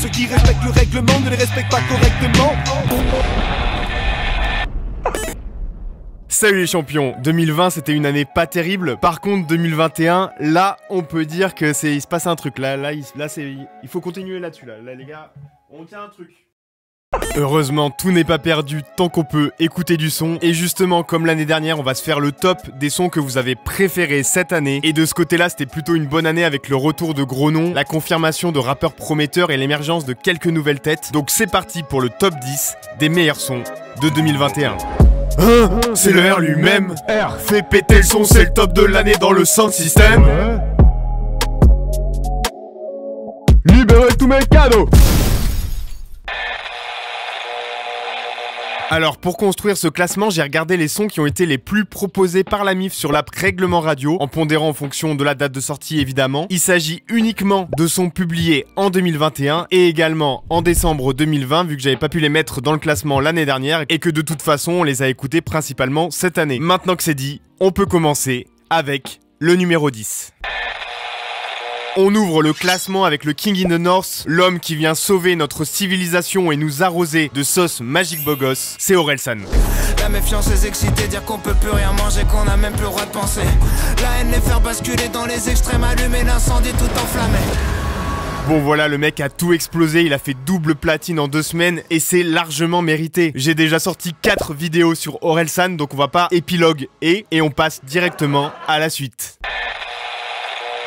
Ceux qui respectent le règlement ne les respectent pas correctement. Salut les champions, 2020 c'était une année pas terrible. Par contre 2021, là on peut dire que il se passe un truc. Il faut continuer là-dessus là les gars, on tient un truc. Heureusement, tout n'est pas perdu tant qu'on peut écouter du son. Et justement, comme l'année dernière, on va se faire le top des sons que vous avez préférés cette année. Et de ce côté-là, c'était plutôt une bonne année avec le retour de gros noms, la confirmation de rappeurs prometteurs et l'émergence de quelques nouvelles têtes. Donc c'est parti pour le top 10 des meilleurs sons de 2021. C'est le R lui-même. R fait péter le son, c'est le top de l'année dans le sound system. Libérez tous mes cadeaux. Alors pour construire ce classement, j'ai regardé les sons qui ont été les plus proposés par la MIF sur l'app Règlement Radio, en pondérant en fonction de la date de sortie évidemment. Il s'agit uniquement de sons publiés en 2021 et également en décembre 2020, vu que j'avais pas pu les mettre dans le classement l'année dernière et que de toute façon on les a écoutés principalement cette année. Maintenant que c'est dit, on peut commencer avec le numéro 10. On ouvre le classement avec le King in the North, l'homme qui vient sauver notre civilisation et nous arroser de sauce Magic Bogos, c'est Orelsan. La méfiance est excitée, dire qu'on peut plus rien manger, qu'on a même plus le droit de penser. La haine les faire basculer dans les extrêmes, allumer l'incendie tout enflammé. Bon voilà, le mec a tout explosé, il a fait double platine en 2 semaines et c'est largement mérité. J'ai déjà sorti 4 vidéos sur Orelsan, donc on va pas épilogue et on passe directement à la suite.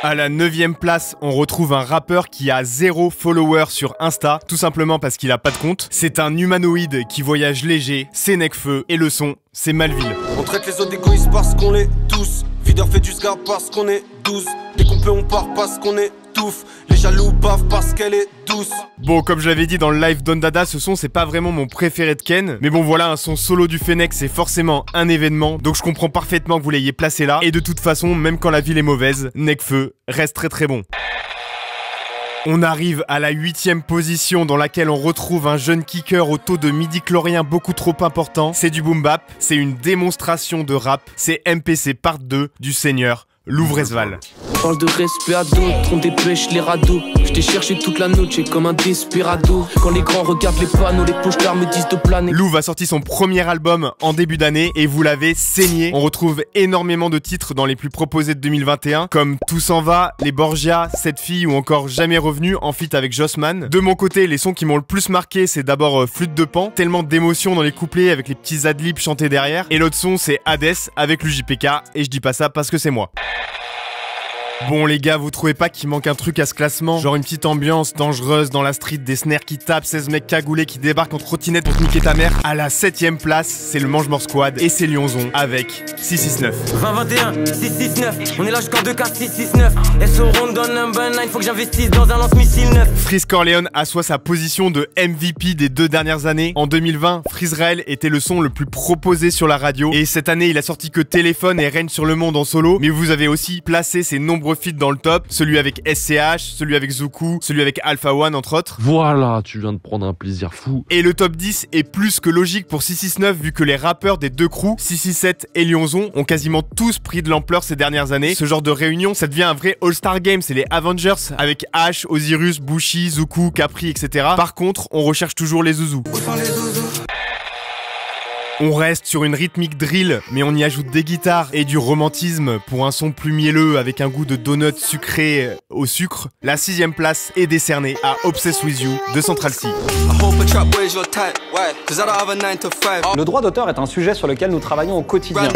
À la 9ème place, on retrouve un rappeur qui a 0 follower sur Insta, tout simplement parce qu'il a pas de compte. C'est un humanoïde qui voyage léger, c'est Nekfeu, et le son, c'est Malville. On traite les autres d'égoïstes parce qu'on est tous. Videur fait du scar parce qu'on est 12. Dès qu'on peut on part parce qu'on est touffe. Les jaloux bavent parce qu'elle est douce. Bon, comme je l'avais dit dans le live d'Ondada, ce son c'est pas vraiment mon préféré de Ken. Mais bon voilà, un son solo du Fennec c'est forcément un événement. Donc je comprends parfaitement que vous l'ayez placé là. Et de toute façon, même quand la ville est mauvaise, Nekfeu reste très très bon. On arrive à la 8ème position dans laquelle on retrouve un jeune kicker au taux de midi-chlorien beaucoup trop important. C'est du boom bap, c'est une démonstration de rap, c'est MPC Part 2 du Seigneur Louvrezval. On parle de respect à d'autres, on dépêche les radeaux. Je t'ai cherché toute la noche comme un desperado. Quand les grands regardent les panneaux, les pochards me disent de planer. Louv a sorti son premier album en début d'année et vous l'avez saigné. On retrouve énormément de titres dans les plus proposés de 2021 comme Tout s'en va, Les Borgia, Cette fille ou encore Jamais revenu en feat avec Jossman. De mon côté, les sons qui m'ont le plus marqué, c'est d'abord Flûte de Pan, tellement d'émotions dans les couplets avec les petits adlibs chantés derrière. Et l'autre son, c'est Hades avec l'UJPK et je dis pas ça parce que c'est moi. Bon les gars, vous trouvez pas qu'il manque un truc à ce classement? Genre une petite ambiance dangereuse dans la street, des snares qui tapent, 16 mecs cagoulés qui débarquent en trottinette pour te niquer ta mère. À la 7ème place, c'est le Mange-Mort Squad et c'est Lyonzon avec 669. 20-21, 669, on est là jusqu'en 2K 669. SO donne number 9, faut que j'investisse dans un lance-missile neuf. Freeze Corleone assoit sa position de MVP des 2 dernières années. En 2020, Freezrael était le son le plus proposé sur la radio. Et cette année, il a sorti que Téléphone et Règne sur le monde en solo. Mais vous avez aussi placé ses nombreux feats dans le top, celui avec SCH, celui avec Zuku, celui avec Alpha One entre autres. Voilà, tu viens de prendre un plaisir fou. Et le top 10 est plus que logique pour 669 vu que les rappeurs des 2 crews, 667 et Lyonzon, ont quasiment tous pris de l'ampleur ces dernières années. Ce genre de réunion, ça devient un vrai All-Star Game, c'est les Avengers avec Ash, Osiris, Bushi, Zuku, Capri, etc. Par contre, on recherche toujours les zouzous. On reste sur une rythmique drill, mais on y ajoute des guitares et du romantisme pour un son plus mielleux avec un goût de donut sucré au sucre. La 6ème place est décernée à Obsessed With You de Central C. Le droit d'auteur est un sujet sur lequel nous travaillons au quotidien.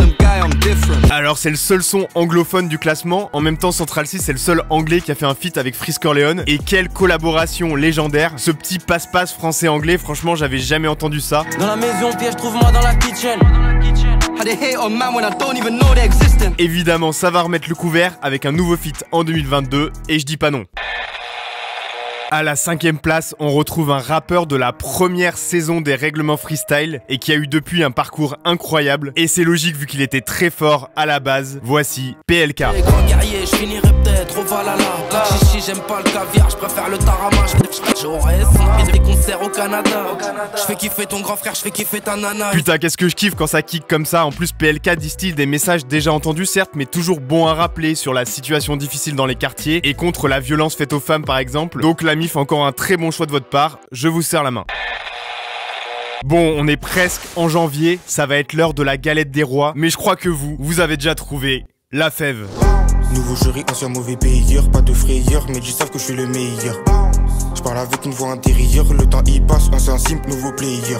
Alors c'est le seul son anglophone du classement, en même temps Central C c'est le seul anglais qui a fait un feat avec Freeze Corleone. Et quelle collaboration légendaire, ce petit passe-passe français-anglais, franchement j'avais jamais entendu ça. Dans la maison piège, trouve-moi dans la kitchen. Évidemment ça va remettre le couvert avec un nouveau feat en 2022 et je dis pas non. À la 5ème place, on retrouve un rappeur de la première saison des règlements freestyle et qui a eu depuis un parcours incroyable. Et c'est logique vu qu'il était très fort à la base. Voici PLK. Les grands guerriers, je finirai peut-être au Valhalla. Chichi, j'aime pas le caviar, je préfère le tarama. J'aurais des concerts au Canada. Je fais kiffer ton grand frère, je fais kiffer ta nana. Putain, qu'est-ce que je kiffe quand ça kick comme ça. En plus, PLK distille des messages déjà entendus, certes, mais toujours bons à rappeler sur la situation difficile dans les quartiers et contre la violence faite aux femmes, par exemple. Donc la Mif, encore un très bon choix de votre part, je vous serre la main. Bon, on est presque en janvier, ça va être l'heure de la galette des rois, mais je crois que vous avez déjà trouvé la fève. Nouveau jury, ancien mauvais payeur, pas de frayeur, mais ils savent que je suis le meilleur. Je parle avec une voix intérieure, le temps y passe, ancien simple, nouveau player.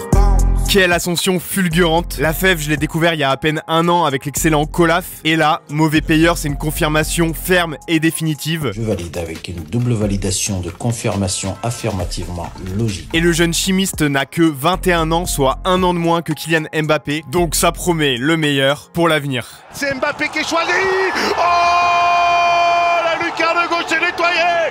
Quelle ascension fulgurante! La fève, je l'ai découvert il y a à peine un an avec l'excellent Colaf. Et là, mauvais payeur, c'est une confirmation ferme et définitive. Je valide avec une double validation de confirmation affirmativement logique. Et le jeune chimiste n'a que 21 ans, soit un an de moins que Kylian Mbappé. Donc ça promet le meilleur pour l'avenir. C'est Mbappé qui est choisi. Oh, la lucarne gauche est nettoyée.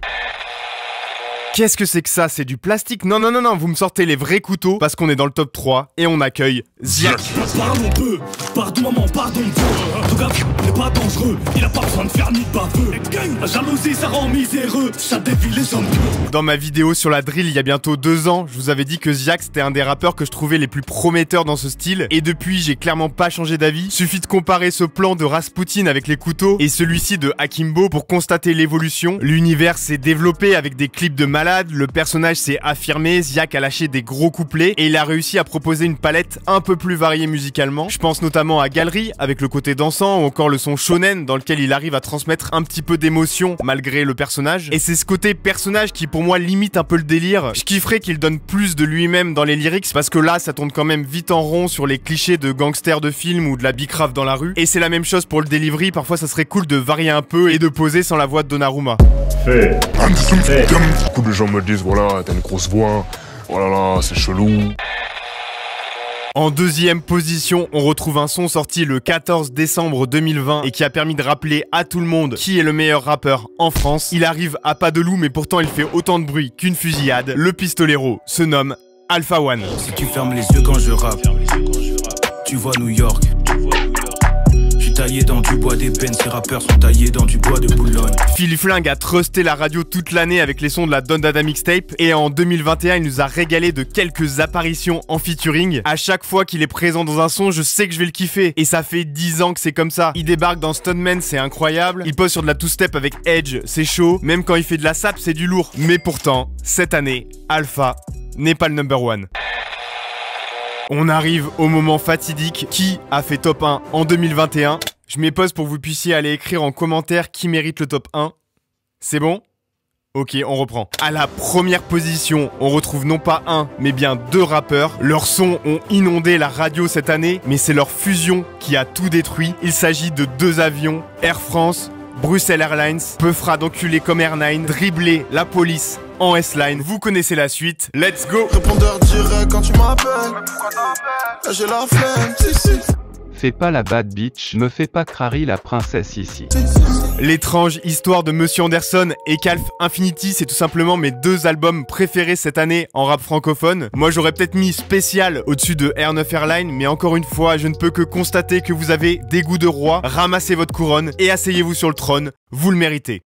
Qu'est-ce que c'est que ça? C'est du plastique? Non, non, non, non, vous me sortez les vrais couteaux parce qu'on est dans le top 3 et on accueille Ziak. Pardon peu, pardon maman, pardon Dieu. En tout cas, il n'est pas dangereux, il a pas besoin de faire ni de baveux. La jalousie, ça rend miséreux, ça défie les hommes purs. Dans ma vidéo sur la drill il y a bientôt 2 ans, je vous avais dit que Ziak c'était un des rappeurs que je trouvais les plus prometteurs dans ce style. Et depuis, j'ai clairement pas changé d'avis. Suffit de comparer ce plan de Rasputin avec les couteaux et celui-ci de Akimbo pour constater l'évolution. L'univers s'est développé avec des clips de malade, le personnage s'est affirmé, Ziak a lâché des gros couplets et il a réussi à proposer une palette un peu plus variée musicalement. Je pense notamment à Galerie avec le côté dansant ou encore le son shonen dans lequel il arrive à transmettre un petit peu d'émotion malgré le personnage. Et c'est ce côté personnage qui pour moi limite un peu le délire. Je kifferais qu'il donne plus de lui-même dans les lyrics parce que là ça tourne quand même vite en rond sur les clichés de gangsters de film ou de la bicrave dans la rue. Et c'est la même chose pour le delivery, parfois ça serait cool de varier un peu et de poser sans la voix de Donnarumma. Beaucoup de gens me disent voilà, t'as une grosse voix, oh là là, c'est chelou. En deuxième position, on retrouve un son sorti le 14 décembre 2020 et qui a permis de rappeler à tout le monde qui est le meilleur rappeur en France. Il arrive à pas de loup mais pourtant il fait autant de bruit qu'une fusillade. Le pistolero se nomme Alpha One. Si tu fermes les yeux quand je rappe, tu vois New York. Taillé dans du bois d'ébène, ces rappeurs sont taillés dans du bois de Boulogne. Phil Flingue a trusté la radio toute l'année avec les sons de la Don Dada Mixtape et en 2021 il nous a régalé de quelques apparitions en featuring. À chaque fois qu'il est présent dans un son, je sais que je vais le kiffer et ça fait 10 ans que c'est comme ça. Il débarque dans Stuntman, c'est incroyable. Il pose sur de la two-step avec Edge, c'est chaud. Même quand il fait de la sap, c'est du lourd. Mais pourtant, cette année, Alpha n'est pas le number one. On arrive au moment fatidique. Qui a fait top 1 en 2021? Je mets pause pour que vous puissiez aller écrire en commentaire qui mérite le top 1. C'est bon? Ok, on reprend. À la première position, on retrouve non pas un, mais bien 2 rappeurs. Leurs sons ont inondé la radio cette année, mais c'est leur fusion qui a tout détruit. Il s'agit de 2 avions, Air France, Bruxelles Airlines, Peufra d'enculé comme Air9, dribbler la police en S-Line. Vous connaissez la suite, let's go. Répondeur direct quand tu m'appelles. J'ai la flemme, si. Fais pas la bad bitch, me fais pas crari la princesse ici. L'étrange histoire de Monsieur Anderson et Calf Infinity, c'est tout simplement mes 2 albums préférés cette année en rap francophone. Moi j'aurais peut-être mis spécial au-dessus de Air9 Airline, mais encore une fois, je ne peux que constater que vous avez des goûts de roi. Ramassez votre couronne et asseyez-vous sur le trône, vous le méritez.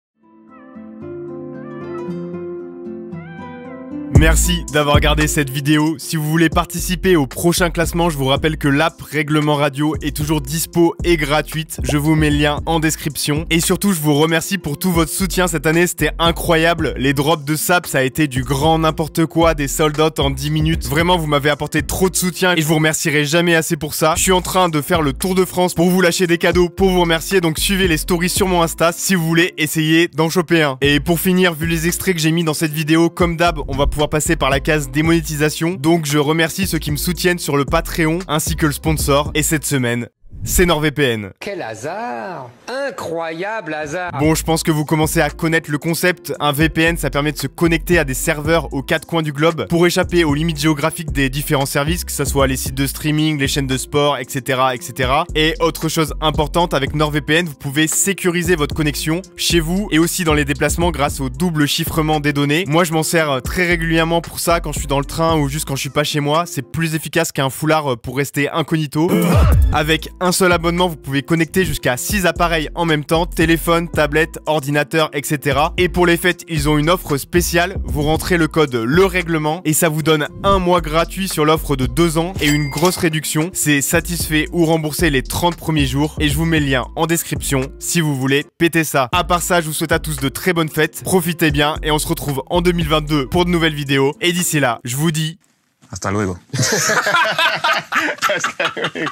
Merci d'avoir regardé cette vidéo. Si vous voulez participer au prochain classement, je vous rappelle que l'app Règlement Radio est toujours dispo et gratuite. Je vous mets le lien en description. Et surtout, je vous remercie pour tout votre soutien cette année. C'était incroyable. Les drops de sap, ça a été du grand n'importe quoi, des sold out en 10 minutes. Vraiment, vous m'avez apporté trop de soutien et je vous remercierai jamais assez pour ça. Je suis en train de faire le tour de France pour vous lâcher des cadeaux, pour vous remercier. Donc suivez les stories sur mon Insta si vous voulez essayer d'en choper un. Et pour finir, vu les extraits que j'ai mis dans cette vidéo, comme d'hab, on va pouvoir passer par la case démonétisation. Donc je remercie ceux qui me soutiennent sur le Patreon ainsi que le sponsor. Et cette semaine, c'est NordVPN. Quel hasard! Incroyable hasard! Bon, je pense que vous commencez à connaître le concept. Un VPN, ça permet de se connecter à des serveurs aux 4 coins du globe pour échapper aux limites géographiques des différents services, que ce soit les sites de streaming, les chaînes de sport, etc., etc. Et autre chose importante, avec NordVPN, vous pouvez sécuriser votre connexion chez vous et aussi dans les déplacements grâce au double chiffrement des données. Moi, je m'en sers très régulièrement pour ça quand je suis dans le train ou juste quand je suis pas chez moi. C'est plus efficace qu'un foulard pour rester incognito. Avec un seul abonnement, vous pouvez connecter jusqu'à 6 appareils en même temps, téléphone, tablette, ordinateur, etc. Et pour les fêtes, ils ont une offre spéciale. Vous rentrez le code LERèglement et ça vous donne un mois gratuit sur l'offre de 2 ans et une grosse réduction. C'est satisfait ou remboursé les 30 premiers jours et je vous mets le lien en description si vous voulez péter ça. À part ça, je vous souhaite à tous de très bonnes fêtes. Profitez bien et on se retrouve en 2022 pour de nouvelles vidéos. Et d'ici là, je vous dis... Hasta luego. Hasta luego.